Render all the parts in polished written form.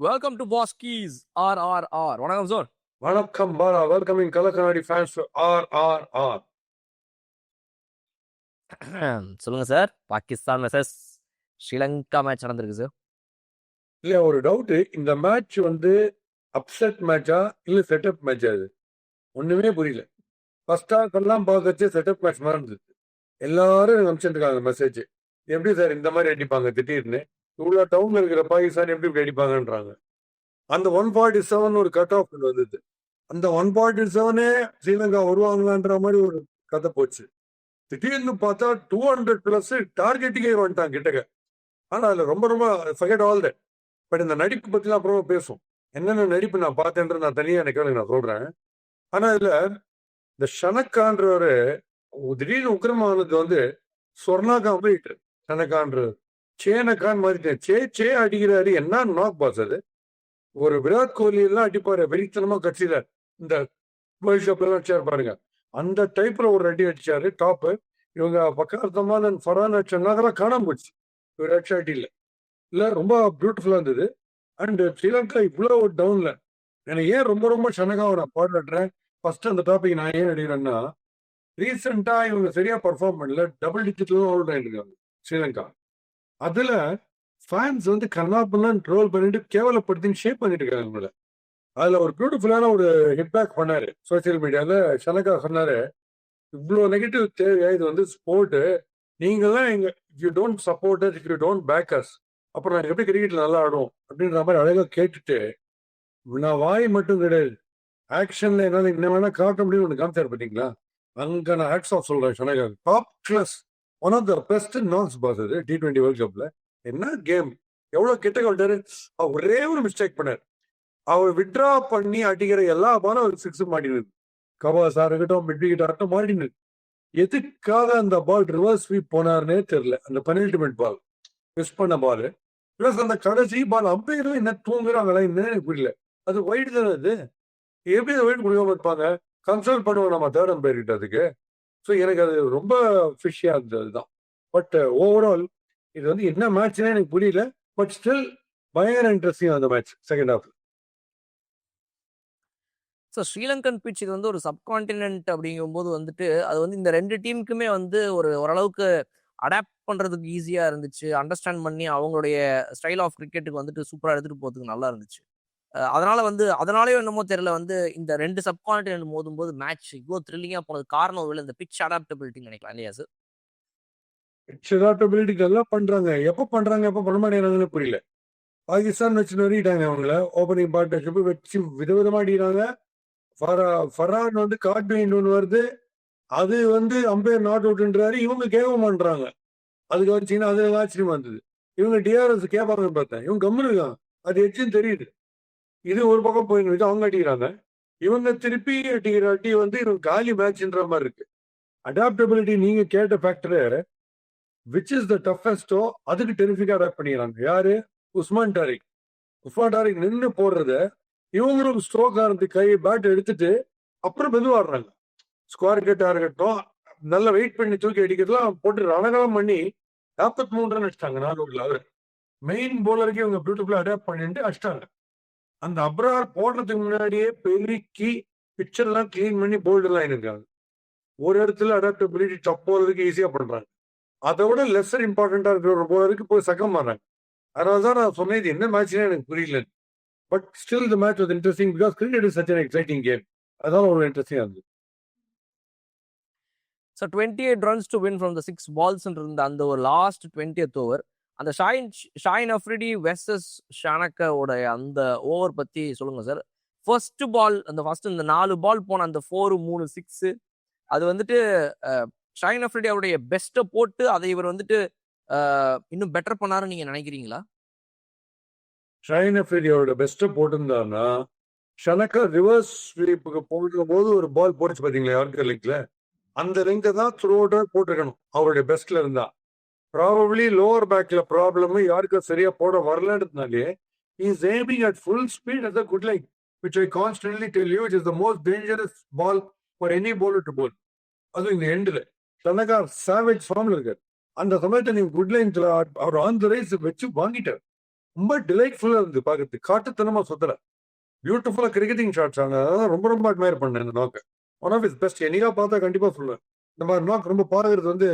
Welcome to pass keys RRR. வணக்கம் sir. வணக்கம் Bala. Welcoming கலக்கநாடி ஃபேன்ஸ் டு RRR. சொல்லுங்க sir. Pakistan versus Sri Lanka match நடந்திருக்கு சார். இல்ல, ஒரு டவுட். இந்த மேட்ச் அப்செட் மேட்சா இல்ல செட்டப் மேட்சா? அது ஒண்ணுமே புரியல. ஃபர்ஸ்ட் ஹாஃப் எல்லாம் பார்க்கச்சு செட்டப் மேட்ச் மாதிரி இருந்தது. எல்லாரும் அனுப்பிச்சுட்டு இருக்காங்க மெசேஜ். எப்படி சார் இந்த மாதிரி அடிப்பாங்க திடீர்னு? இவ்வளோ டவுன்ல இருக்கிற பாகிஸ்தான் எப்படி இப்படி அடிப்பாங்கன்றாங்க. அந்த 147 ஒரு கட் ஆஃப் வந்தது. அந்த 147 ஸ்ரீலங்கா வருவாங்களான்ற மாதிரி ஒரு கதை போச்சு. திடீர்னு பார்த்தா 200+ டார்கெட்டுக்கே வந்துட்டாங்க கிட்டக்க. ஆனா அதுல ரொம்ப ரொம்ப ஃபர்கெட் ஆல் தட். பட் இந்த நடிப்பு பத்திலாம் அப்புறமா பேசும். என்னென்ன நடிப்பு நான் பார்த்தேன்ற நான் தனியா எனக்கு நான் சொல்றேன். ஆனா இதுல இந்த ஷனக்கான்றவரு திடீர்னு உக்கிரமானது சொர்ணாக்கா போயிட்டு ஷனக்கான்றது சேனக்கான் மாதிரி சே அடிக்கிறாரு. என்ன நாக் பாஸ் அது? ஒரு விராட் கோலி எல்லாம் அடிப்பாரு வெறித்தனமா கட்சியில. இந்த வேர்ல்ட் கப்ல எல்லாம் அடிச்சாரு பாருங்க. அந்த டைப்ல ஒரு அடி அடிச்சாரு டாப். இவங்க பக்கார்த்தமான ஃபரான் அடிச்சாங்க, காணாம போச்சு. ஒரு அடி இல்ல ரொம்ப பியூட்டிஃபுல்லா இருந்தது. அண்ட் ஸ்ரீலங்கா இவ்வளவு டவுன்ல எனக்கு ஏன் ரொம்ப ரொம்ப ஷனகாவை நான் பாடுறேன். ஃபர்ஸ்ட் அந்த டாபிக் நான் ஏன் அடிக்கிறேன்னா, ரீசெண்டா இவங்க சரியா பர்ஃபார்ம் பண்ணல. டபுள் டிஜிட்ல அவுட் ஆயிட்டு ஸ்ரீலங்கா. அதுல ஃபேன்ஸ் கர்நாபுலாம் ட்ரோல் பண்ணிட்டு கேவலப்படுத்தின்னு ஷேப் பண்ணிட்டு இருக்காங்க இவங்கள. அதுல ஒரு பியூட்டிஃபுல்லான ஒரு ஹிட் பேக் பண்ணாரு சோசியல் மீடியால. ஷனகா சொன்னாரு, இவ்வளோ நெகட்டிவ் தேவையா? இது ஸ்போர்ட். நீங்களாம் எங்க you don't support us, you don't back us, அப்புறம் நாங்கள் எப்படி கிரிக்கெட்ல நல்லா ஆடும் அப்படின்ற மாதிரி அழகா கேட்டுட்டு, நான் வாய் மட்டும் கிடையாது, ஆக்ஷன்ல என்னால என்ன வேணா காட்ட முடியும் ஒன்று காமிச்சாரு. பார்த்தீங்களா? அங்க நான் ஹேட்ஸ் ஆஃப் சொல்றேன் Shanaka. Top class, one of the best நான்ஸ் பாஸ் அது T20 வேர்ல்ட் கப்ல. என்ன கேம், எவ்வளவு கிட்ட வந்துட்டாரு. ஒரே ஒரு மிஸ்டேக் பண்ணாரு. அவர் விட்ரா பண்ணி அடிக்கிற எல்லா பாலும் ஒரு 6 மாட்டினது. கவாஸா இருக்கட்டும், மிட் விக்கெட் ஆகட்டும் மாட்டினது. எதுக்காக அந்த பால் ரிவர்ஸ் ஸ்வீப் போனார்னே தெரியல. அந்த பெனல்டிமெண்ட் பால் மிஸ் பண்ண பால் பிளஸ் அந்த கடைசி பால் அம்பையரும் என்ன தூங்குறாங்களா என்னன்னு புரியல. அது ஒயிட் தானே. அது எப்படி ஒயிட் கொடுக்காம இருப்பாங்க? கன்சல்ட் பண்ணுவோம் நம்ம தேர்ட் அம்பையர் கிட்ட அதுக்கு. ஸோ எனக்கு அது ரொம்ப ஃபிஷியா இருந்தது. அதுதான். பட் ஓவரால் இது என்ன மேட்ச்னே எனக்கு புரியல. பட் ஸ்டில் பயங்கர இன்ட்ரெஸ்டிங் அந்த match second half. So Sri Lankan pitch இது ஒரு சப்கான்டினென்ட் அப்படிங்கும்போது அது இந்த ரெண்டு டீமுக்குமே ஓரளவுக்கு அடாப்ட் பண்றதுக்கு ஈஸியா இருந்துச்சு. அண்டர்ஸ்டாண்ட் பண்ணி அவங்களுடைய ஸ்டைல் ஆஃப் கிரிக்கெட்டுக்கு சூப்பரா எடுத்துட்டு போறதுக்கு நல்லா இருந்துச்சு. அதனால அதனாலயோ என்னமோ தெரியல இந்த ரெண்டு சப்கான்டினென்ட் மோதும் போது மேட்ச் இவ்வளோ த்ரில்லிங்கா போனது காரணம் ஒருவேளை இந்த பிச் அடாப்டபிலிட்டி நினைக்கலாம் இல்லையா சார்? பிச் அடாப்டபிலிட்டி நல்லா பண்றாங்க. எப்ப பண்றாங்க எப்ப பண்ண மாட்டேங்கிறாங்கன்னு புரியல. பாகிஸ்தான் வச்சு நொறிட்டாங்க அவங்கள. ஓப்பனிங் பார்ட்னர்ஷிப் வச்சு விதவிதமா அடிக்கிறாங்க. ஃபரான் காட்வின் ஒன்று வருது. அது அம்பையர் நாட் அவுட்ன்றாரு. இவங்க கேட்க மாட்டாங்க. அதுக்கு வச்சீங்கன்னா அது ஆச்சரியமா இருந்தது. இவங்க டிஆர்எஸ் கேட்பாங்கன்னு பார்த்தேன். இவங்க கம்முன்னு இருக்காங்க. அது எச்சுன்னு தெரியுது. இது ஒரு பக்கம் போயிட்டு அவங்க அடிக்கிறாங்க. இவங்க திருப்பி அடிக்கிற அடி இவங்க காலி மேட்ச்ன்ற மாதிரி இருக்கு. அடாப்டபிலிட்டி நீங்க கேட்ட ஃபேக்டரு விச் இஸ் த டஃபஸ்டோ அதுக்கு டெரிஃபிக்கா அடாப்ட் பண்ணிக்கிறாங்க. யாரு? உஸ்மான் டாரிக். உஸ்மான் டாரிக் நின்று போடுறத இவங்களும் ஸ்ட்ரோக் ஆரம்பி கை பேட் எடுத்துட்டு அப்புறம் மெதுவாடுறாங்க. ஸ்கொயர் கட்டா இருக்கட்டும், நல்லா வெயிட் பண்ணி தூக்கி அடிக்கிறதுலாம் போட்டு ரணகலம் பண்ணி 43 ரன் அடிச்சிட்டாங்க 4 ஓவர்ல. அவரு மெயின் போலருக்கு இவங்க பியூட்டிஃபுல்லா அடாப்ட் பண்ணிட்டு அடிச்சிட்டாங்க. அந்த அப்ரார் போடுறதுக்கு முன்னாடியே பெருக்கி பிக்சர்லாம் கிளீன் பண்ணி போல்டு எல்லாம் இருக்காங்க. ஒரு இடத்துல அடாப்டபிலிட்டி டப் போறதுக்கு ஈஸியா பண்றாங்க. அதை விட லெஸர் இம்பார்ட்டண்டா இருக்கிற ஒரு போலருக்கு போய் சக்கம் மாறாங்க. அதனாலதான் நான் சொன்னேன் இது என்ன மேட்ச்னே எனக்கு புரியல. But still the match was interesting because cricket is such an exciting game. அதனால ஒரு இன்ட்ரெஸ்டிங்கா இருந்தது. So 28 runs to win from the 6 balls இருந்த அந்த ஒரு லாஸ்ட் 20th ஓவர், அந்த ஷாயின் அஃப்ரிடி வெர்சஸ் ஷனக்காவோட அந்த ஓவர் பத்தி சொல்லுங்க சார். ஃபர்ஸ்ட் பால், அந்த ஃபர்ஸ்ட் இந்த 4 பால் போன அந்த 4 3 6 அது ஷாயின் அஃப்ரிடி அவருடைய பெஸ்ட்டை போட்டு அதை இவர் இன்னும் பெட்டர் பண்ணாருன்னு நீங்க நினைக்கிறீங்களா? ஷாயின் அஃப்ரிடியோட பெஸ்ட்டை போட்டிருந்தாருன்னா ஷனக்கா ரிவர்ஸ் ஸ்வீப்புக்கு போடும் போது ஒரு பால் போட்டுச்சு பாத்தீங்களா யார்கர் லெங்க்ல, அந்த லெங்கை தான் த்ரூ அவுட்டா போட்டிருக்கணும் அவருடைய பெஸ்ட்ல இருந்தா. ப்ராபப்ளி லோவர் பேக்ல ப்ராப்ளம், யாருக்கும் சரியா போட வரலன்றதுனாலே is aiming at full speed at the good line, which I constantly tell you it is the most dangerous ball for any bowler to bowl. அதுவும் இந்த எண்டில் ஷனக்கா சாவேஜ் ஃபார்ம்ல இருக்காரு. அந்த சமயத்தை நீங்க குட் லைன்ஸ்ல அவர் ஆன் த ரைஸ் வச்சு வாங்கிட்டார். ரொம்ப டிலைட்ஃபுல்லா இருந்து பாக்குறதுக்கு. காட்டுத்தனமா சுத்தல. பியூட்டிஃபுல்லா கிரிக்கெட்டிங் ஷாட்ஸ் ஆங்க. அதெல்லாம் ரொம்ப ரொம்ப அட்மையர் பண்ணேன் இந்த நாக்க. One of is best. என்னைக்கா பார்த்தா கண்டிப்பா சொல்லுவேன். இந்த மாதிரி நாக் ரொம்ப பாக்குறது வந்து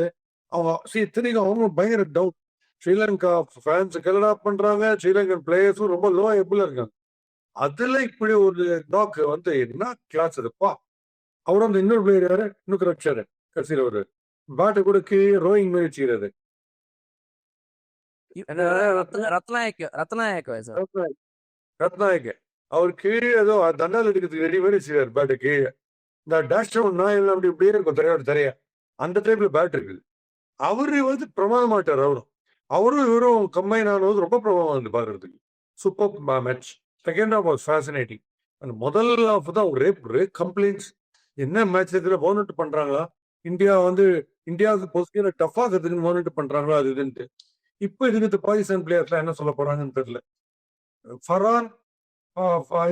அவங்க இத்தனைக்கும் அவங்க பயங்கர டவுட். ஸ்ரீலங்கா ஃபேன்ஸ் கெலடா பண்றாங்க. ஸ்ரீலங்கன் பிளேயர்ஸும் ரொம்ப லோ எப்புல இருக்காங்க. அதுல இப்படி ஒரு நாக் வந்து என்ன கிளாஸ் அதுப்பா. அவரும் அந்த இன்னொரு பிளேயர் யாரு இன்னும் கரெக்டாரு கடைசியில ஒரு பேட்டை கூட கீழே ரோயிங் மாதிரி வச்சுக்கிறாரு. ரத்நாயக் சார். ரத்நாயக் அவர் கீழே ஏதோ தண்டால் எடுக்கிறதுக்கு ரெடி மாதிரி வச்சுக்கிறாரு பேட்டை கீழே. இந்த டேஷ் நான் எல்லாம் அப்படி இப்படியே இருக்கும் தரையோட தரையா. அந்த டைப்ல பேட் இருக்குது. அவரு வந்து பிரமாதம் மாட்டார் அவரும். அவரும் இவரும் கம்பைன் ஆனது ரொம்ப பிரமாதம் வந்து பாக்குறதுக்கு. Super match. Second half was fascinating. அந்த முதல் ஹாஃப் தான் ஒரே கம்ப்ளைண்ட்ஸ். என்ன மேட்ச் இதுல மோனிட்டர் பண்றாங்களா? இந்தியா வந்து இந்தியாவுக்கு பொசிஷனை டஃப் ஆகிறதுக்கு மோனிட்டர் பண்றாங்களா அது இதுன்ட்டு. இப்ப இதுக்கு பாகிஸ்தான் பிளேயர்ஸ்லாம் என்ன சொல்ல போறாங்கன்னு தெரியல. ஃபரான்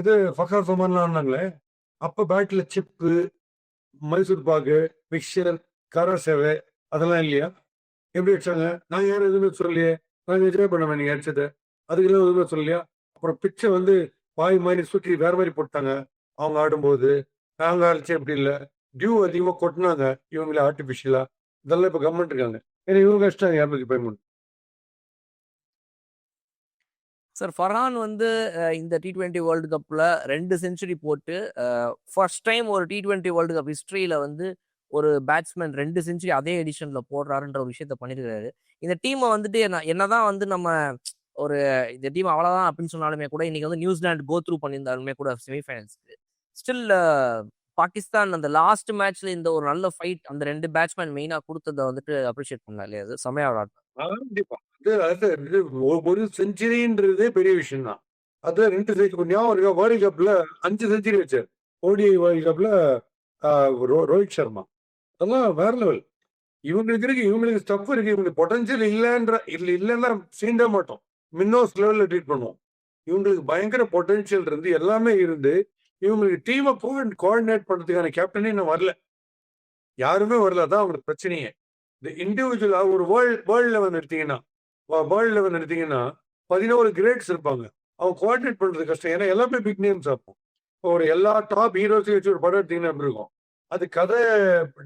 இது ஃபக்கார் சமான்லாம்னாங்களே அப்ப பேட்ல சிப்பு, மைசூர் பாக்கு, மிக்சர், கார சேவை அதெல்லாம் இல்லையா? எப்படி அடிச்சாங்க? நான் யாரும் எதுவுமே சொல்லலையே. நான் என்ஜாய் பண்ணுவேன் நீங்க அடிச்சதை. அதுக்கெல்லாம் எதுவுமே சொல்லலையா? அப்புறம் பிச்சை வந்து பாய் மாதிரி சுற்றி வேற மாதிரி போட்டாங்க அவங்க ஆடும்போது. நாங்க அடிச்சேன் இப்படி இல்லை. டியூ அதிகமா கொட்டினாங்க இவங்கள ஆர்டிபிஷியலா. இதெல்லாம் இப்ப கவர்மெண்ட் இருக்காங்க. ஏன்னா இவங்க அடிச்சிட்டாங்க 213. சார் ஃபர்ஹான் வந்து இந்த T20 வேர்ல்டு கப்ல 2 செஞ்சுரி போட்டு ஃபர்ஸ்ட் டைம் ஒரு T20 வேர்ல்டு கப் ஹிஸ்டரியில வந்து ஒரு பேட்ஸ்மேன் 2 செஞ்சுரி அதே எடிஷன்ல போடுறாருன்ற ஒரு விஷயத்த பண்ணிருக்காரு. இந்த டீமை வந்துட்டு என்னதான் வந்து நம்ம ஒரு இந்த டீம் அவ்வளவுதான் அப்படின்னு சொன்னாலுமே கூட இன்னைக்கு வந்து நியூசிலாந்து கோ த்ரூ பண்ணியிருந்தாலுமே கூட செமிஃபைனல்ஸ்க்கு ஸ்டில் பாகிஸ்தான் அந்த லாஸ்ட் மேட்ச்ல இந்த ஒரு நல்ல ஃபைட் அந்த 2 பேட்ஸ்மேன் மெயினா கொடுத்ததை வந்துட்டு அப்ரிஷியேட் பண்ணலாம் இல்லையா? அது செமையா விளையாடுறாங்க. கண்டிப்பா. ஒரு செஞ்சுரின்றதே பெரிய விஷயம் தான். அது 2 செஞ்சுரி ஞாபகம் இருக்கா? வேர்ல்டு கப்ல 5 செஞ்சுரி வச்சார். ஓடிஐ வேர்ல்டு கப்ல ரோஹித் சர்மா. அதெல்லாம் வேற லெவல். இவங்களுக்கு இருக்கு, இவங்களுக்கு ஸ்டஃப் இருக்கு, இவங்களுக்கு பொட்டன்ஷியல் இல்லைன்னா சீண்ட மாட்டோம். மின்னோஸ் லெவல்ல ட்ரீட் பண்ணுவோம். இவங்களுக்கு பயங்கர பொட்டன்ஷியல் இருந்து எல்லாமே இருந்து இவங்களுக்கு டீமை கோஆர்டினேட் பண்றதுக்கான கேப்டனே இன்னும் வரல. யாருமே வரல. அதான் அவங்களுக்கு பிரச்சனையே. இந்த இண்டிவிஜுவலா ஒரு வேர்ல்ட் லெவல் எடுத்தீங்கன்னா 11 கிரேட்ஸ் இருப்பாங்க. அவங்க கோஆர்டினேட் பண்றது கஷ்டம். ஏன்னா எல்லாமே பிக் நேம்ஸ் ஆகும். ஒரு எல்லா டாப் ஹீரோஸையும் வச்சு ஒரு படம் எடுத்தீங்கன்னா எப்படி இருக்கும்? அது கதை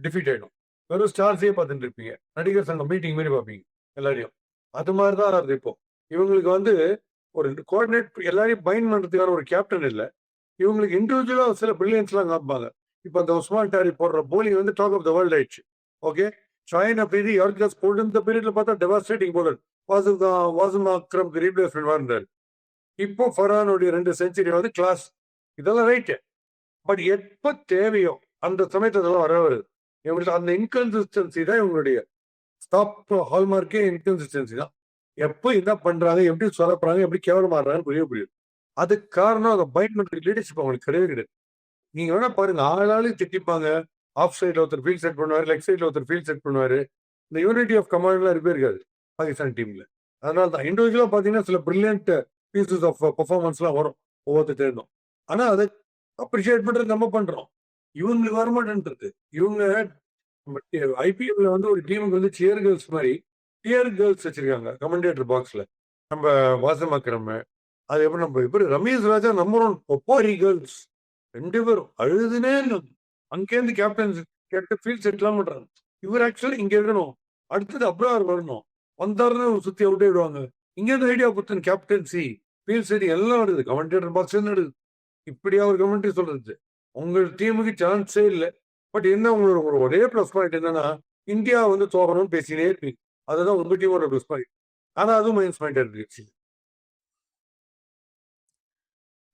டிஃபீட் ஆயிடும். வெறும் ஸ்டார்ஸே பார்த்துட்டு இருப்பீங்க. நடிகர் சங்கம் மீட்டிங் மாதிரி பார்ப்பீங்க எல்லாரையும். அது மாதிரி தான் அது இப்போ. இவங்களுக்கு வந்து ஒரு கோஆர்டினேட் எல்லாரையும் பைண்ட் பண்றதுக்கான ஒரு கேப்டன் இல்லை. இவங்களுக்கு இண்டிவிஜுவலா சில பிரில்லியன்ஸ்லாம் காமிப்பாங்க. இப்போ அந்த உஸ்மான் டாரி போடுற போலிங் வந்து டாக் ஆஃப் த வேர்ல்ட் ஆயிடுச்சு. ஓகே, ஷாயின் அப்ரீதி யார்கஸ் போட்டு இந்த பீரியட்ல பார்த்தா டெவாஸ்டேட்டிங் போலர். வாசிம் அக்ரம்க்கு ரீப்ளேஸ்மெண்ட் இருந்தார். இப்போ ஃபர்ஹானுடைய 2 செஞ்சுரி வந்து கிளாஸ். இதெல்லாம் ரைட்டு. பட் எப்ப தேவையோ அந்த சமயத்துல அதெல்லாம் வர வருது. இவங்களுக்கு அந்த இன்கன்சிஸ்டன்சி தான் இவங்களுடைய ஸ்டாப் ஹால்மார்க்கே இன்கன்சிஸ்டன்சி தான். எப்போ என்ன பண்றாங்க, எப்படி சொதப்புறாங்க, எப்படி கேவலமாடுறாங்கன்னு புரியுது. அதுக்கு காரணம் அதை பைட் பண்றதுக்கு லீடர்ஷிப் அவங்களுக்கு கிடையவே கிடையாது. நீங்க வேணா பாருங்க, ஆளாளுக்கு திட்டிப்பாங்க. ஆஃப் சைட்ல ஒருத்தர் ஃபீல்ட் செட் பண்ணுவாரு, லெக் சைட்ல ஒருத்தர் ஃபீல்ட் செட் பண்ணுவாரு. இந்த யூனிட்டி ஆஃப் கமாண்ட்லாம் இருக்காது பாகிஸ்தான் டீம்ல. அதனால தான் இண்டிவிஜுவலா பாத்தீங்கன்னா சில பிரில்லியன்ட் பீசஸ் ஆஃப் பெர்ஃபார்மன்ஸ்லாம் வரும் ஒவ்வொருத்தர் இருந்தோம். ஆனா அதை அப்ரிஷியேட் பண்றது நம்ம பண்றோம். இவங்களுக்கு வரமாட்டேன்றது. இவங்க ஐபிஎல்ல வந்து ஒரு டீமுக்கு வந்து சியர் கேர்ள்ஸ் மாதிரி டியர் கேர்ள்ஸ் வச்சிருக்காங்க கமெண்டேட்டர் பாக்ஸ்ல. நம்ம வாசம் அக்ரம், அது எப்படி நம்ம எப்படி ரமேஷ் ராஜா நம்பர் 1 ஒப்பாரி கேர்ள்ஸ் 2 பேரும் அழுதுனே அங்கேருந்து கேப்டன் ஃபீல்ட் செட்லாம் பண்றாங்க. இவர் ஆக்சுவலி இங்க இருக்கணும், அடுத்தது அப்ரார் வரணும், வந்தாருன்னு சுத்தி அவுட் ஆயிடுவாங்க. இங்க இருந்து ஐடியா கொடுத்தேன் கேப்டன்சி ஃபீல்ட் செட் எல்லாம் வருது, கமெண்டேட்டர் பாக்ஸ் நடுது. இப்படியா ஒரு கமெண்ட்ரி சொல்றது? உங்க டீமுக்கு சான்ஸே இல்லை. பட் என்ன உங்களோட ஒரே பிளஸ் பாயிண்ட் என்னன்னா இந்தியா வந்து தோக்கணும்னு பேசினே இருப்பீங்க. அதுதான் உங்க டீமோட பிளஸ் பாயிண்ட். ஆனா அதுவும் மைனஸ் பாயிண்ட் இருக்கு.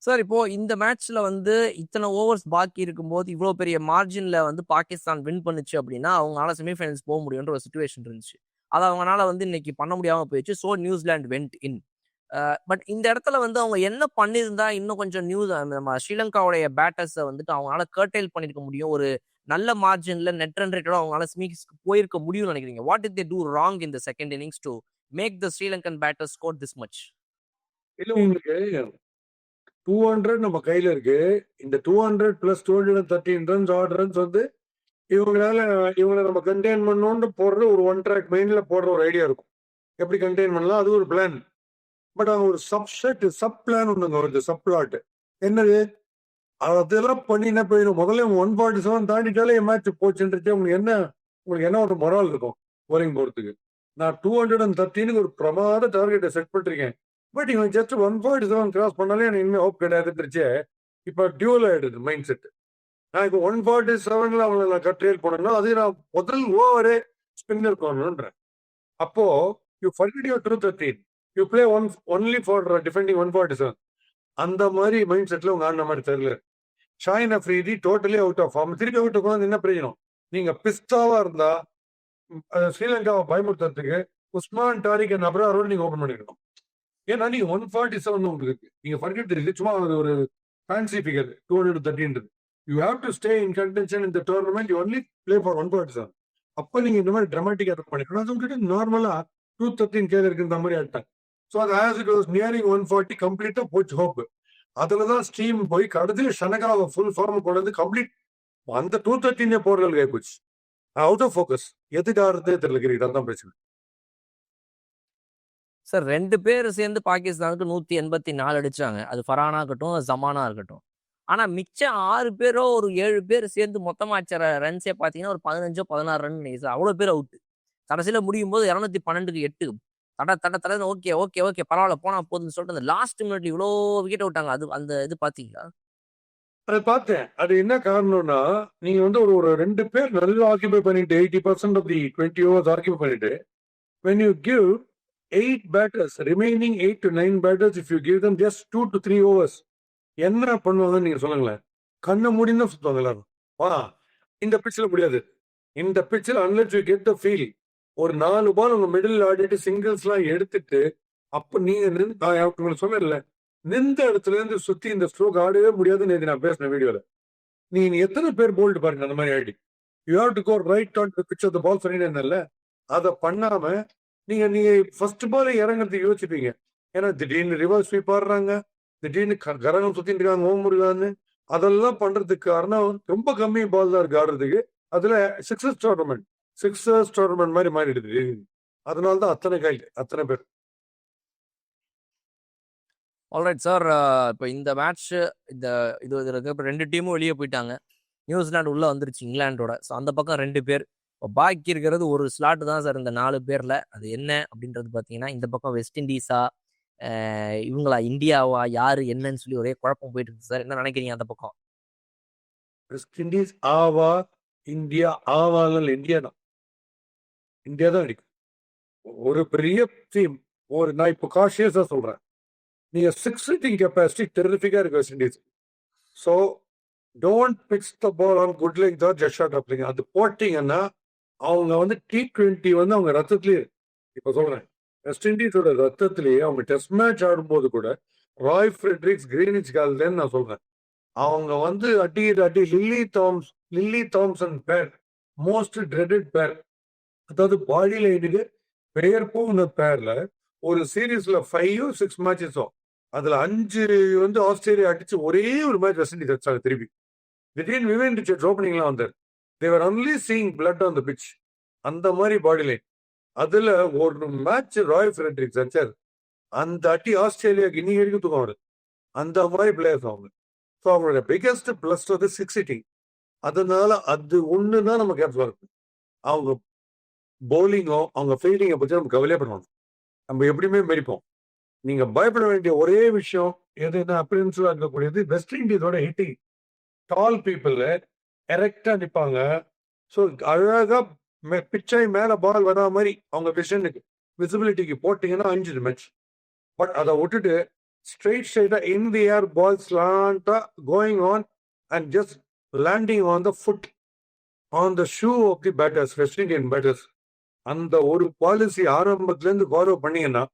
சார் இப்போ இந்த மேட்ச்ல வந்து இத்தனை ஓவர்ஸ் பாக்கி இருக்கும்போது இவ்வளவு பெரிய மார்ஜின்ல வந்து பாகிஸ்தான் வின் பண்ணுச்சு அப்படின்னா அவங்களால செமிஃபைனல்ஸ் போக முடியும்ன்ற ஒரு சுச்சுவேஷன் இருந்துச்சு. அதை அவங்களால வந்து இன்னைக்கு பண்ண முடியாம போயிடுச்சு. So New Zealand went in. But இந்த இடத்துல வந்து அவங்க என்ன பண்ணியிருந்தா இன்னும் கொஞ்சம் நம்ம ஸ்ரீலங்காவுடைய பேட்டர்ஸை வந்துட்டு அவங்களால கர்டைல் பண்ணிருக்க முடியும். ஒரு நல்ல மார்ஜின்ல நெட் ரன் ரேட்டோட அவங்களால ஸ்மீக்ஸ்க்கு போயிருக்க முடியும்னு நினைக்கிறீங்க? What it they do wrong in the second innings to make the Sri Lankan batters score this much? இல்ல, உங்களுக்கு 200 நம்ம கையில இருக்கு. இந்த 200 பிளஸ் 213 ரன்ஸ் ஆட் ரன்ஸ் வந்து இவங்களை நம்ம கண்டெயின் பண்ணணும்னு போடுற ஒரு ஒன் ட்ராக் மைண்ட்ல போடுற ஒரு ஐடியா இருக்கும். எப்படி கண்டெயின் பண்ணலாம், அது ஒரு பிளான். பட் அவங்க ஒரு சப்செட் சப் பிளான் ஒண்ணுங்க வருது, சப் பிளாட். என்னது? அதெல்லாம் பண்ணி என்ன போயிடும்? முதல்ல 147 தாண்டிட்டாலே மேட்ச் போச்சுன்றதே உங்களுக்கு என்ன ஒரு மொரால் இருக்கும் bowling போறதுக்கு? நான் 213 ஒரு பிரமாத டார்கெட்டை செட் பண்ணிருக்கேன். பட் இவன் ஜஸ்ட் 147 கிராஸ் பண்ணாலே எனக்கு இனிமே ஹோப் கிடையாதுன்றச்சே இப்ப டியூல் ஆயிடுது மைண்ட் செட். நான் இப்போ 147ல அவங்களை நான் கட்ரியல் போனேன்னா அது நான் முதல் ஓவரே ஸ்பின்னர் பண்ணணுன்றேன். அப்போ you forget your 213, you play only for defending 147. அந்த மாதிரி மைண்ட் செட்ல உங்க ஆடின மாதிரி தெரியல. Shaheen Afridi totally out of form. திருப்பி அவுட் ஆஃப் என்ன பிரயோஜனம்? நீங்க பிஸ்டாவா இருந்தா ஸ்ரீலங்காவை பயமுறுத்துறதுக்கு உஸ்மான் டாரிக் அண்ட் அப்ராரோட நீங்க ஓபன் பண்ணிருக்கணும். ஏன்னா நீங்க 147 உங்களுக்கு இருக்கு. நீங்க ஃபர்கெட் தெரியுது, சும்மா ஒரு fancy figure 213. You have to stay in contention in the tournament, you only play for 147. அப்ப நீங்க இந்த மாதிரி டிராமாட்டிக்கா பண்ணிக்கணும். அது விட்டுட்டு நார்மலா 213 கேல இருக்குன்ற மாதிரி ஆயிட்டாங்க. ஸோ அது ஆஸ் இட் வாஸ் நியரிங் 140 கம்ப்ளீட்டா போச்சு ஹோப். அதுலதான் ஸ்டீம் போய் கடைசியில் ஷனகாவை ஃபுல் ஃபார்ம் கொண்டு வந்து கம்ப்ளீட் அந்த 213 போர்கள் கை போச்சு. Out of focus. எதுக்கு ஆடுறதே தெரியல கிரிக்கெட். அதான் பிரச்சனை. சார் 2 பேர் சேர்ந்து பாகிஸ்தானுக்கு 184 அடிச்சாங்க. அது ஃபரானா இருக்கட்டும், ஜமானா இருக்கட்டும். ஆனா மிச்சம் 6 பேரோ ஒரு 7 பேர் சேர்ந்து மொத்தமா அடிச்ச ரன்ஸே பாத்தீங்கன்னா ஒரு 15 16 ரன். அவ்வளவு பேர் அவுட். கடைசியில முடியும் போது 212க்கு 8 தட ஓகே பரவாயில்ல போனா போதுன்னு சொல்லிட்டு அந்த லாஸ்ட் மினிட்ல இவ்வளோ விக்கெட் விட்டாங்க. அது அந்த இது பாத்தீங்களா? அதை பார்த்தேன். அது என்ன காரணம்னா நீங்க வந்து ஒரு 2 பேர் நல்லா ஆக்கிபை பண்ணிட்டு 80% ஆஃப் தி 20 overs ஆக்கிபை பண்ணிட்டு when you give 8 batters, remaining 8 to 9 batters, if you give them just 2 to 3 overs, என்ன பண்ணுவாங்கன்னு நீங்க சொல்லுங்களேன். கண்ணை மூடின்னு சுத்துவாங்க எல்லாரும். இந்த பிட்ச்ல முடியாது. இந்த பிட்ச்ல unless you get the feel, ஒரு 4 பால் உங்க மிடில் ஆடிட்டு சிங்கிள்ஸ் எல்லாம் எடுத்துட்டு அப்ப நீங்க சொன்னல நின்ற இடத்துல இருந்து சுத்தி இந்த ஸ்ட்ரோக் ஆடவே முடியாதுன்னு நான் பேசின வீடியோல. நீங்க எத்தனை பேர் போல்டு பாருங்க அந்த மாதிரி ஆயிட்டு. You have to go right on the pitch of the ball பண்ணிட்டேன்ல. அதை பண்ணாம நீங்க ஃபர்ஸ்ட் பால் இறங்குறதுக்கு யோசிப்பீங்க. ஏன்னா திடீர்னு ரிவர்ஸ் ஸ்வீப் ஆடுறாங்க, திடீர்னு கரகம் சுத்திட்டு இருக்காங்க ஓம் முருகான்னு. அதெல்லாம் பண்றதுக்கு காரணம் ரொம்ப கம்மி பால் தான் இருக்கு ஆடுறதுக்கு. அதுல சிக்ஸர்ஸ் டோர்னமெண்ட் மாதிரி மாறிடுது. அதனாலதான் அத்தனை பேர். Alright sir. இப்போ இந்த மேட்ச் இந்த இது இப்போ 2 டீமும் வெளியே போயிட்டாங்க. நியூசிலாந்து உள்ள வந்துருச்சு இங்கிலாண்டோட. ஸோ அந்த பக்கம் 2 பேர். இப்போ பாக்கி இருக்கிறது ஒரு ஸ்லாட் தான் சார் இந்த 4 பேர்ல. அது என்ன அப்படின்றது பார்த்தீங்கன்னா இந்த பக்கம் வெஸ்ட் இண்டீஸா இவங்களா இந்தியாவா யாரு என்னன்னு சொல்லி ஒரே குழப்பம் போயிட்டு இருக்கு சார். என்ன நினைக்கிறீங்க அந்த பக்கம்? வெஸ்ட் இண்டீஸ் ஆவா இந்தியா ஆவால இந்தியா தான் அடிக்கும். ஒரு பெரிய டீம். நான் இப்போ காஷியஸா சொல்றேன். நீங்க 6 hitting கெப்பாசிட்டி டெரிஃபிக்கா இருக்கு West Indies. So don't fix the ball on good leg தான் ஜஸ்ட் ஷாட் அப்படிங்க. அது போட்டீங்கன்னா அவங்க வந்து T20 வந்து அவங்க ரத்தத்திலேயே இப்ப சொல்றேன். வெஸ்ட் இண்டீஸோட ரத்தத்திலேயே அவங்க டெஸ்ட் மேட்ச் ஆடும்போது கூட ராய் ஃப்ரெட்ரிக்ஸ் கிரீனிச் கால்தேன்னு நான் சொல்றேன். அவங்க வந்து அடி லில்லி தாம்சன் பேர் மோஸ்ட் ட்ரெடட் பேர். அதாவது பாடி லைனுக்கு பெயர் போன பேர்ல ஒரு சீரீஸ்ல 5 or 6 மேட்சஸோ அதுல 5 வந்து ஆஸ்திரேலியா அடிச்சு ஒரே ஒரு மேட்ச் வெஸ்ட் இண்டீஸ் அடிச்சாங்க திருப்பி. திடீர்னு விவேன் ரிச்சர்ட்ஸ் ஓப்பனிங்லாம் வந்தார். They were only seeing blood on the pitch. அந்த மாதிரி பாடி லைன். அதுல ஒரு மேட்ச் ராய் ஃப்ரெட்ரிக்ஸ் அடிச்சார். அந்த அடி ஆஸ்திரேலியாவுக்கு இன்னி வரைக்கும் தூக்கம் வருது. அந்த மாதிரி பிளேயர்ஸ் அவங்க. ஸோ அவங்களோட பிகெஸ்ட் பிளஸ் வந்து 6 hitting. அதனால அது ஒண்ணுதான் நம்ம கேர்ஃபுல்லா இருக்கு. அவங்க பவுலிங்கோ அவங்க ஃபீல்டிங்கை பற்றி நம்ம கவலையே பண்ணுவாங்க. நம்ம எப்படியுமே மெரிப்போம். நீங்க பயப்பட வேண்டிய ஒரே விஷயம் எதுனா அப்பியரன்ஸா இருக்கக்கூடியது வெஸ்ட் இண்டீஸோட ஹிட்டிங். டால் பீப்புள் எரெக்டா நிற்பாங்க. ஸோ அழகா பிச்சை மேல பால் வரா மாதிரி அவங்க விஷனுக்கு விசிபிலிட்டிக்கு போட்டீங்கன்னா 5 மேட்ச். பட் அதை விட்டுட்டு ஸ்ட்ரெயிட்டா இன் தி ஏர் பால் ஸ்லாண்டா going on and just landing on the foot on the shoe of the batters, West Indian batters. அந்த ஒரு பாலிசி ஆரம்பத்துல இருந்து ஃபாலோ பண்ணீங்கன்னா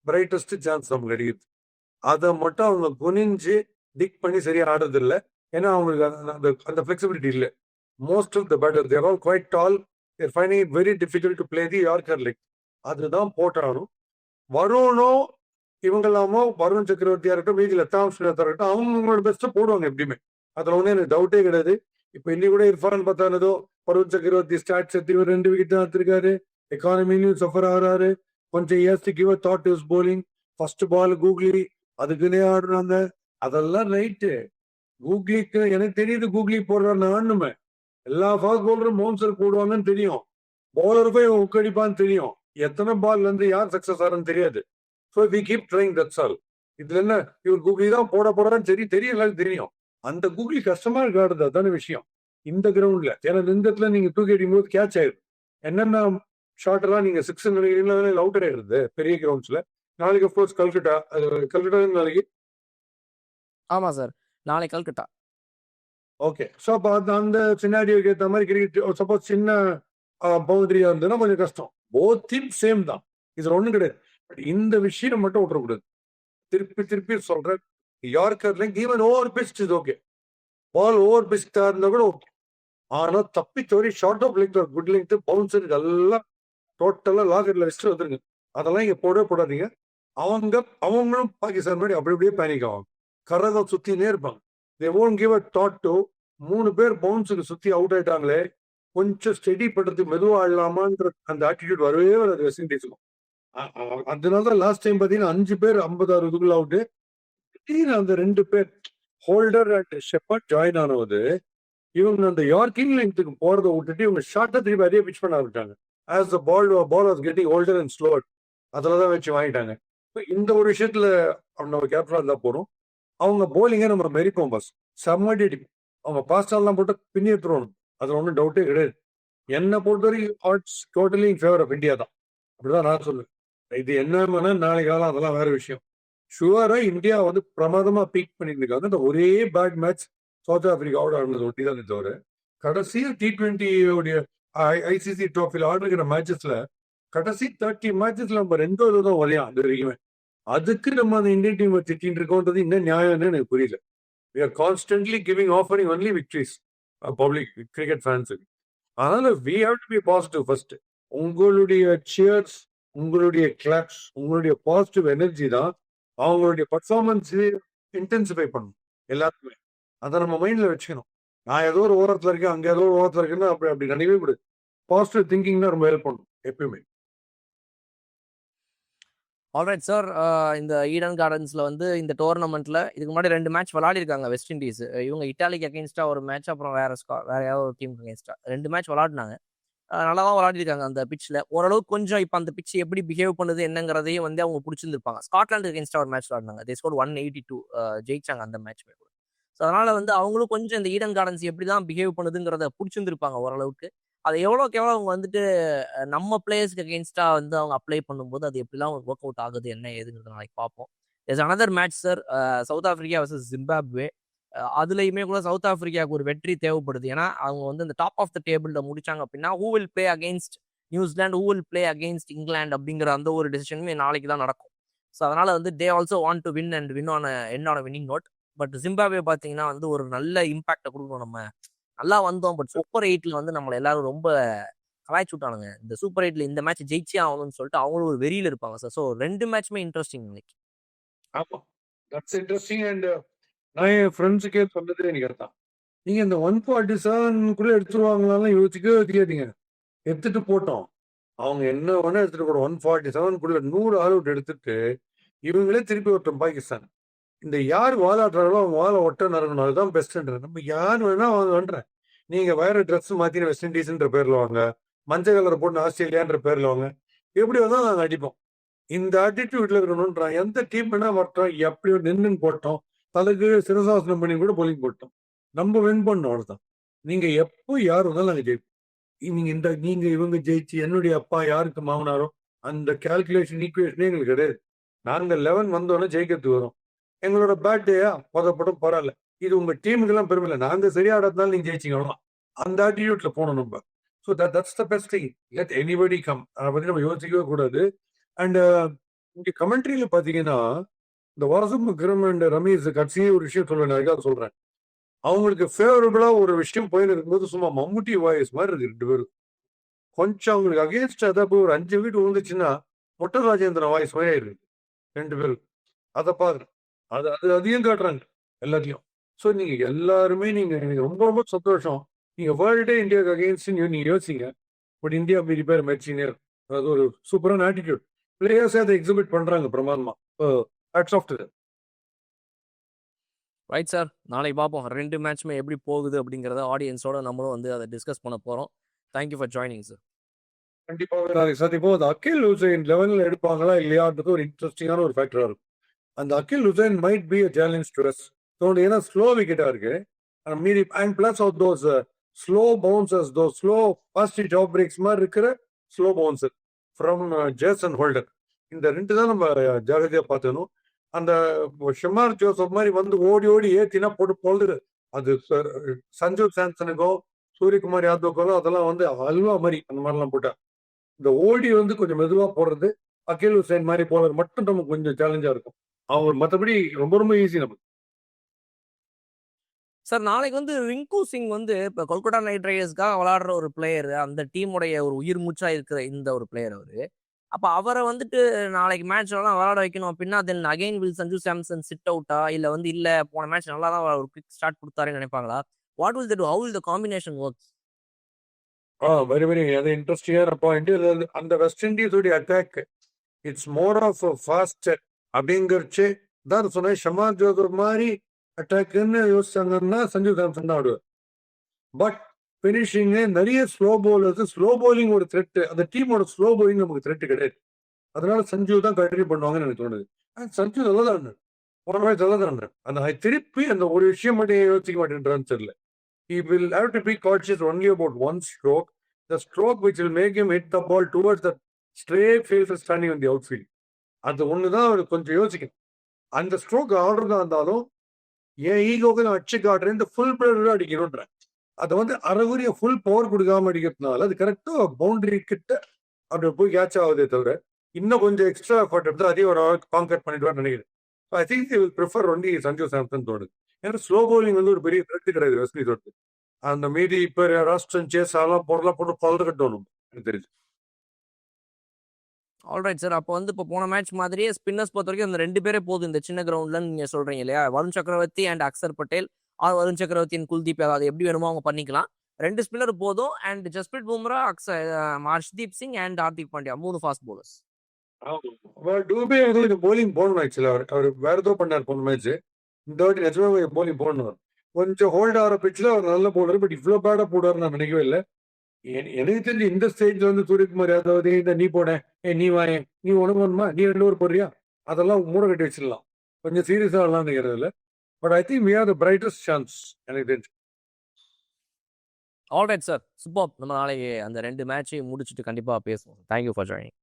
பிரைட்டஸ்ட் சான்ஸ் நமக்கு கிடைக்குது. அதை மட்டும் அவங்க குனிஞ்சு டிக் பண்ணி சரியா ஆடுறது இல்லை. ஏன்னா அவங்களுக்கு அந்த ஃபிளெக்சிபிலிட்டி இல்லை. Most of the batter they're all quite tall. They're finding it very difficult to play the yorker leg. அதுதான் போட்டாலும் வருணோ இவங்கெல்லாமோ வருண் சக்கரவர்த்தியா இருக்கட்டும் மீதி லதாம் ஸ்ரீநாத் இருக்கட்டும் அவங்களோட பெஸ்ட்டை போடுவாங்க எப்படியுமே. அதுல ஒன்றும் எனக்கு டவுட்டே கிடையாது. இப்போ இன்னி கூட இர்ஃபான் பார்த்தானதோ வருண் சக்கரவர்த்தி ஸ்டாட்ஸ் எடுத்து 2 விக்கெட் தான் எடுத்திருக்காரு. எக்கானமிலையும் சஃபர் ஆகிறாரு. கொஞ்சம் years to give a thought is bowling. First ball googly அதுக்குன்னே ஆடுறாங்க. அதெல்லாம் ரைட்டு. கூகுளிக்கு எனக்கு தெரியுது, கூகுளி போடுற நானுமே எல்லா ஃபாஸ்ட் பவுலரும் பவுன்சர் போடுவாங்கன்னு தெரியும். பவுலர் போய் உக்கடிப்பான்னு தெரியும். எத்தனை பால்ல இருந்து யார் சக்சஸ் ஆகுன்னு தெரியாது. So we keep trying, that's all. இதுல என்ன, இவர் கூகுளி தான் போட போறான்னு தெரியும், எல்லாரும் தெரியும். அந்த கூகுளி கஷ்டமா இருக்காது, அதான விஷயம். இந்த கிரவுண்ட்ல ஏன்னா இந்த இடத்துல நீங்க தூக்கி அடிக்கும் போது கேட்ச் ஆயிடும். என்னென்ன ஷார்ட் எல்லாம் நீங்க சிக்ஸ் அவுட் ஆயிடுது பெரிய கிரவுண்ட்ஸ்ல. நாளைக்கு அப்கோர்ஸ் கல்கட்டா, கல்கட்டா நாளைக்கு. ஆமா சார், நாளைக்கு கல்கட்டா. ஓகே, ஸோ அப்போ அந்த சினாரியோக்கு ஏற்ற மாதிரி கிரிக்கெட் சப்போஸ் சின்ன பவுண்டரியா இருந்ததுன்னா கொஞ்சம் கஷ்டம். போத் டீம் சேம் தான், இதுல ஒண்ணும் கிடையாது. பட் இந்த விஷயம் மட்டும் விட்டுறக்கூடாது. திருப்பி திருப்பி சொல்றேன், யார்கர்ல ஈவன் ஓவர் பிஸ்ட் இது ஓகே, பால் ஓவர் பிஸ்டா இருந்தா கூட ஓகே. ஆனா தப்பி தோறி short of length, good length, bouncer இதெல்லாம் டோட்டலா லாகர்ல வச்சுட்டு வந்துருங்க. அதெல்லாம் இங்க போடவே போடாதீங்க. அவங்களும் பாகிஸ்தான் மாதிரி அப்படி அப்படியே பேனிக் ஆகும். கரகம் சுத்தினே இருப்பாங்க. they won't give a thought to 3 பேர் பவுன்ஸுக்கு சுத்தி அவுட் ஆயிட்டாங்களே, கொஞ்சம் ஸ்டெடி பண்றது மெதுவா ஆடலாமான்ற அந்த ஆட்டிடியூட் வரவே வராது வெஸ்ட் இண்டீஸுக்கும். அதனாலதான் லாஸ்ட் டைம் பாத்தீங்கன்னா 5 பேர் 50-60 அவுட்டு. திடீர்னு அந்த 2 பேர் ஹோல்டர் அண்ட் ஷெப்பர்ட் ஜாயின் ஆனது, இவங்க அந்த யார்கிங் லெங்க்த்துக்கு போறதை விட்டுட்டு இவங்க ஷார்ட்டா திருப்பி அதே பிச் பண்ண ஆரம்பிச்சாங்க. As the ball was getting older and slower, அதுலதான் வச்சு வாங்கிட்டாங்க. இந்த ஒரு விஷயத்துல நம்ம கேப்டனா இருந்தா போறோம். அவங்க போலிங்க நம்ம மெரிப்போம், பஸ் செம்மடி அடிப்போம். அவங்க பாஸ்டாலாம் போட்டு பின்னி எடுத்துருவாங்க, அதுல ஒன்றும் டவுட்டே கிடையாது. என்னை பொறுத்த வரைக்கும் odds totally in favour of India தான், அப்படிதான் நான் சொல்லுவேன். இது என்ன நாளைக்கு காலம் அதெல்லாம் வேற விஷயம். ஷுவரா இந்தியா வந்து பிரமாதமா பீக் பண்ணிட்டு இருக்காங்க. இந்த ஒரே பேட் மேட்ச் சவுத் ஆப்பிரிக்காவோட ஆடுனது ஒட்டி தான் தவிர, கடைசியா T20 ஐசிசி ட்ரோஃபியில் ஆடுகிற மேட்சஸ்ல கடைசி 30 மேட்சஸ்ல நம்ம 2 தான் வரையும் அது வரைக்குமே. அதுக்கு நம்ம அந்த இந்தியன் டீம் திட்டின்னு இருக்கோன்றது என்ன நியாயம்னு எனக்கு புரியல. we are constantly offering only victories public cricket fans. அதனால we have to be positive first. உங்களுடைய cheers, உங்களுடைய கிளாப்ஸ், உங்களுடைய பாசிட்டிவ் எனர்ஜி தான் அவங்களுடைய பர்ஃபார்மன்ஸ் இன்டென்சிஃபை பண்ணும் எல்லாத்துக்குமே. அதை நம்ம மைண்ட்ல வச்சுக்கணும். நான் ஏதோ ஒரு ஓரத்துல இருக்கேன், அங்க ஏதோ ஒரு ஓரத்துல இருக்கேன்னா அப்படி நினைவே கூடாது. பாசிட்டிவ் திங்கிங் தான் ரொம்ப ஹெல்ப் பண்ணும் எப்பயுமே. ஆல்ரைட் சார், இந்த ஈடன் கார்டன்ஸ்ல வந்து இந்த டோர்னமெண்ட்ல இதுக்கு முன்னாடி 2 மேட்ச் விளையாடிருக்காங்க வெஸ்ட் இண்டீஸ். இவங்க இட்டாலிக்கு அகேன்ஸ்டா ஒரு மேட்ச், அப்புறம் வேற ஏதாவது ஒரு டீமுக்கு அகேன்ஸ்டா 2 மேட்ச் விளையாடினாங்க. நல்லா தான் விளையாடிருக்காங்க அந்த பிச்சில். ஓரளவுக்கு கொஞ்சம் இப்போ அந்த பிச் எப்படி பிஹேவ் பண்ணுது என்னங்கிறதையும் வந்து அவங்க பிடிச்சிருந்துருப்பாங்க. ஸ்காட்லாண்டு அகேன்ஸ்டா ஒரு மேட்ச் விளையாடினாங்க, தே ஸ்கோர் 182, ஜெயிச்சாங்க அந்த மேட்ச். ஸோ அதனால வந்து அவங்களும் கொஞ்சம் இந்த ஈடன் கார்டன்ஸ் எப்படி தான் பிஹேவ் பண்ணுதுங்கிறத பிடிச்சிருந்துருப்பாங்க ஓரளவுக்கு. அதை எவ்வளோக்கு எவ்வளோ அவங்க வந்துட்டு நம்ம பிளேயர்ஸ்க்கு அகேன்ஸ்டா வந்து அவங்க அப்ளை பண்ணும்போது அது எப்படிலாம் ஒர்க் அவுட் ஆகுது என்ன ஏதுங்கிறத நாளைக்கு பார்ப்போம். Is another match sir, south Africa versus Zimbabwe. அதுலயுமே கூட சவுத் ஆப்பிரிக்காவுக்கு ஒரு வெற்றி தேவைப்படுது. ஏன்னா அவங்க வந்து இந்த டாப் ஆஃப் த டேபிள்ல முடிச்சாங்க அப்படின்னா who will play against New Zealand, who will play against England அப்படிங்கிற அந்த ஒரு டெசிஷனுமே நாளைக்கு தான் நடக்கும். ஸோ அதனால வந்து they also want to win and win on winning note. But Zimbabwe பார்த்தீங்கன்னா வந்து ஒரு நல்ல இம்பாக்டை கொடுக்கணும். நம்ம நல்லா வந்தோம், பட் சூப்பர் 8ல வந்து நம்மளை எல்லாரும் ரொம்ப கலாய்ச்சி விட்டானுங்க. இந்த சூப்பர் 8ல இந்த மேட்ச் ஜெயிச்சே ஆகணும்னு சொல்லிட்டு அவங்களும் ஒரு வெறியில இருப்பாங்க சார். ஸோ 2 மேட்ச்மே இன்ட்ரெஸ்டிங் இன்னைக்கு. ஆமா, தட்ஸ் இன்ட்ரெஸ்டிங். அண்ட் நான் என் ஃப்ரெண்ட்ஸுக்கே சொன்னது எனக்கு தான், நீங்க இந்த 147 கூட எடுத்துருவாங்களான்னு யோசிக்காதீங்க. எடுத்துட்டு போட்டோம், அவங்க என்ன வேணா எடுத்துட்டு போடும். 147 கூட 100 ஆல் அவுட் எடுத்துட்டு இவங்களே திருப்பி ஒருத்தம் பாகிஸ்தான். இந்த யார் வாலாடுறாங்களோ அவங்க வாழை ஒட்ட நடக்கணும், அதுதான் பெஸ்ட்ன்ற. நம்ம யார் வேணா வாங்கன்றேன். நீங்க வேற ட்ரெஸ் மாத்தின வெஸ்ட் இண்டீஸ்ன்ற பேர்ல வாங்க, மஞ்சள் கலர் போட்டு ஆஸ்திரேலியான்ற பேர்ல வாங்க, எப்படி வந்தா நாங்க அடிப்போம். இந்த ஆட்டிடியூட்ல இருக்கணும்ன்றான். எந்த டீம் வேணா வரட்டும், எப்படியோ நின்று போட்டோம், தலைக்கு சிரசாசனம் பண்ணி கூட போலிங் போட்டோம், நம்ம வின் பண்ணோம், அவ்வளவுதான். நீங்க எப்போ யார் வந்தாலும் நாங்க ஜெயிப்போம். நீங்க இவங்க ஜெயிச்சு என்னுடைய அப்பா யாருக்கு மாமனாரோ அந்த கால்குலேஷன் ஈக்குவேஷனே எங்களுக்கு கிடையாது. நாங்க 11 வந்தோடனே ஜெயிக்கிறதுக்கு வரும். எங்களோட பேட்டையா பதப்படும் பரவாயில்ல, இது உங்க டீமுக்கு எல்லாம் பெருமை இல்லை, நாங்க சரியா ஆடாதனால நீங்க ஜெயிச்சிங்க, அந்த ஆட்டிடியூட்ல போனோம் நம்ம. So that's the best thing. Let anybody come, அதை பத்தி நம்ம யோசிக்கவே கூடாது. அண்ட் இங்க கமெண்ட்ரியில பாத்தீங்கன்னா இந்த வாரசும் கிரம் அண்ட் ரமேஷ் கட்சியே ஒரு விஷயம் சொல்றேன், சொல்றேன். அவங்களுக்கு ஃபேவரபிளா ஒரு விஷயம் போயின்னு இருக்கும்போது சும்மா மம்முட்டி வாய்ஸ் மாதிரி இருக்கு 2 பேரும். கொஞ்சம் அவங்களுக்கு அகேன்ஸ்ட் அதாவது ஒரு 5 வீட்டு விழுந்துச்சுன்னா மொட்டை ராஜேந்திரன் வாய்ஸ் மாதிரி இருக்கு 2 பேரும். அதை பாக்குறேன், அதையும் காட்டுறாங்க எல்லாத்தையும். ஸோ நீங்க எல்லாருமே எனக்கு ரொம்ப ரொம்ப சந்தோஷம். நீங்க வேர்ல்டே இந்தியாவுக்கு அகேன்ஸ்ட் நீங்க யோசிங்க, பட் இந்தியா மீறி பேர் மேட்சினே அது ஒரு சூப்பரான ஆட்டிடியூட். பிளேயர்ஸே அதை எக்ஸிபிட் பண்றாங்க பிரமாதமா. Hats off to them. Right sir. நாளைக்கு பார்ப்போம் 2 மேட்ச்மே எப்படி போகுது அப்படிங்கிறத ஆடியன்ஸோட நம்மளும் வந்து அதை டிஸ்கஸ் பண்ண போகிறோம். Thank you for joining sir. கண்டிப்பாக நாளைக்கு சந்திப்போம். அந்த அகில் ஹுசைன் லெவலில் எடுப்பாங்களா இல்லையான்றது ஒரு இன்ட்ரெஸ்டிங்கான ஒரு ஃபேக்டரா இருக்கும். அந்த Akeal Hosein might be a challenge to us. தோணுது ஏன்னா ஸ்லோ விக்கெட்டா இருக்கு. மீதி and plus of those slow bouncers, those slow fast jab breaks மாதிரி இருக்கிற slow bouncer from Jason Holder. இந்த 2 தான் நம்ம ஜாகிரதையா பார்த்துக்கணும். அந்த ஷமார் ஜோசப் மாதிரி வந்து ஓடி ஓடி ஏத்தினா போட்டு பொழுது அது சஞ்சு சாம்சனுக்கோ சூரியகுமார் யாதவுக்கோ அதெல்லாம் வந்து அல்வா மாதிரி அந்த மாதிரிலாம் போட்டா இந்த ஓடி வந்து கொஞ்சம் மெதுவா போடுறது அகில் ஹுசைன் மாதிரி போடுறது மட்டும் நமக்கு கொஞ்சம் சேலஞ்சா இருக்கும். அவர் மற்றபடி ரொம்ப ரொம்ப ஈஸி நமக்கு. சார் நாளைக்கு வந்து ரிங்கு சிங் வந்து இப்போ கொல்கத்தா நைட் ரைடர்ஸ்க்காக விளையாடுற ஒரு பிளேயர், அந்த டீமுடைய ஒரு உயிர் மூச்சா இருக்கிற இந்த ஒரு பிளேயர் அவரு. அப்போ அவரை வந்துட்டு நாளைக்கு மேட்ச்லாம் விளையாட வைக்கணும் அப்படின்னா then again will Sanju Samson sit அவுட்டா இல்லை வந்து இல்லை போன மேட்ச் நல்லா தான் ஒரு குவிக் ஸ்டார்ட் கொடுத்தாருன்னு நினைப்பாங்களா? What will to how will the combination works? Very very அது இன்ட்ரெஸ்டிங்கான பாயிண்ட். அந்த வெஸ்ட் இண்டீஸோடைய attack it's more of fast அப்படிங்கிறச்சு தான் சொன்னேன். ஷமார் ஜோசப் மாதிரி அட்டாக்குன்னு யோசிச்சாங்கன்னா சஞ்சு சாம்சன் தான் ஆடுவார். பட் பினிஷிங் நிறைய ஸ்லோ பவுலர்ஸ், ஸ்லோ பவுலிங் ஒரு த்ரெட், அந்த டீமோட ஸ்லோ பவுலிங் நமக்கு த்ரெட் கிடையாது. அதனால சஞ்சு தான் கண்டினியூ பண்ணுவாங்கன்னு எனக்கு தோணுது. சஞ்சு நல்லா தான் இருந்தார், போன மாதிரி நல்லா தான் இருந்தார். அந்த திருப்பி அந்த ஒரு விஷயம் மட்டும் யோசிக்க மாட்டேன்றான்னு தெரியல. He will have to be cautious only about one stroke, the stroke which will make him hit the ball towards the stray faces standing on the outfield. அது ஒன்று தான் அவர் கொஞ்சம் யோசிக்கணும். அந்த ஸ்ட்ரோக் ஆடுறதா இருந்தாலும் என் ஈகோக்கு நான் அடிச்சு காட்டுறேன், இந்த ஃபுல் பிளேயரோட அடிக்கணும்ன்றேன். அதை வந்து அரைகுரிய ஃபுல் பவர் கொடுக்காம அடிக்கிறதுனால அது கரெக்டாக பவுண்டரி கிட்ட அப்படி போய் கேட்ச் ஆகுதே தவிர இன்னும் கொஞ்சம் எக்ஸ்ட்ரா எஃபர்ட் எடுத்து அதையும் ஒரு கான்கர் பண்ணிடுவான்னு நினைக்கிறேன். I think will prefer only Sanju Samson தோணுது. ஏன்னா ஸ்லோ பவுலிங் வந்து ஒரு பெரிய த்ரெட் கிடையாது வெஸ்ட் இண்டீஸோட. அந்த மீதி இப்போ ராஸ்டன் சேஸ் அதெல்லாம் போட்டு பல்றக்கட்டணும் எனக்கு தெரிஞ்சு. Alright sir. அப்போ வந்து இப்போ போன மேட்ச் மாதிரியே ஸ்பின்னர்ஸ் பொறுத்த வரைக்கும் அந்த 2 பேரே போதும் இந்த சின்ன கிரவுண்ட்ல நீங்க சொல்றீங்க இல்லையா? வருண் சக்கரவர்த்தி அண்ட் அக்சர் பட்டேல், ஆர் வருண் சக்கரவர்த்தி அண்ட் குல்தீப் யாதவ், எப்படி வேணுமோ அவங்க பண்ணிக்கலாம். 2 ஸ்பின்னர் போதும். And Jasprit Bumrah, Harshdeep Singh and Hardik Pandya 3 fast bowlers. Dube எங்களுக்கு போலிங் போடணும். ஆக்சுவலா அவர் வேற ஏதோ பண்ணார் போன மேட்ச். இந்த வாட்டி நிஜமாவே போலிங் போடணும். கொஞ்சம் ஹோல்ட் ஆகிற பிச்சில் அவர் நல்ல போடுறாரு. பட் இவ்வளோ பேடா போடுவார் நான் நினைக்கவே இல்லை. எனக்கு தெரிஞ்சு இந்த ஸ்டேஜ்ல வந்து சூரியகுமார் யாதவ் இந்த நீ போட நீ வாயேன் நீ உனக்கு வேணுமா நீ 2 ஓவர் போடுறியா அதெல்லாம் மூட கட்டி வச்சிடலாம். கொஞ்சம் சீரியஸா எல்லாம் நினைக்கிறது இல்லை. But I think we have the brightest chance எனக்கு தெரிஞ்சு. Alright sir, super. நம்ம நாளைக்கு அந்த 2 மேட்சையும் முடிச்சுட்டு கண்டிப்பா பேசுவோம். Thank you for joining.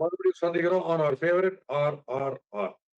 மறுபடியும் சந்திக்கிறோம் ஆன் அவர் ஃபேவரட் RRR.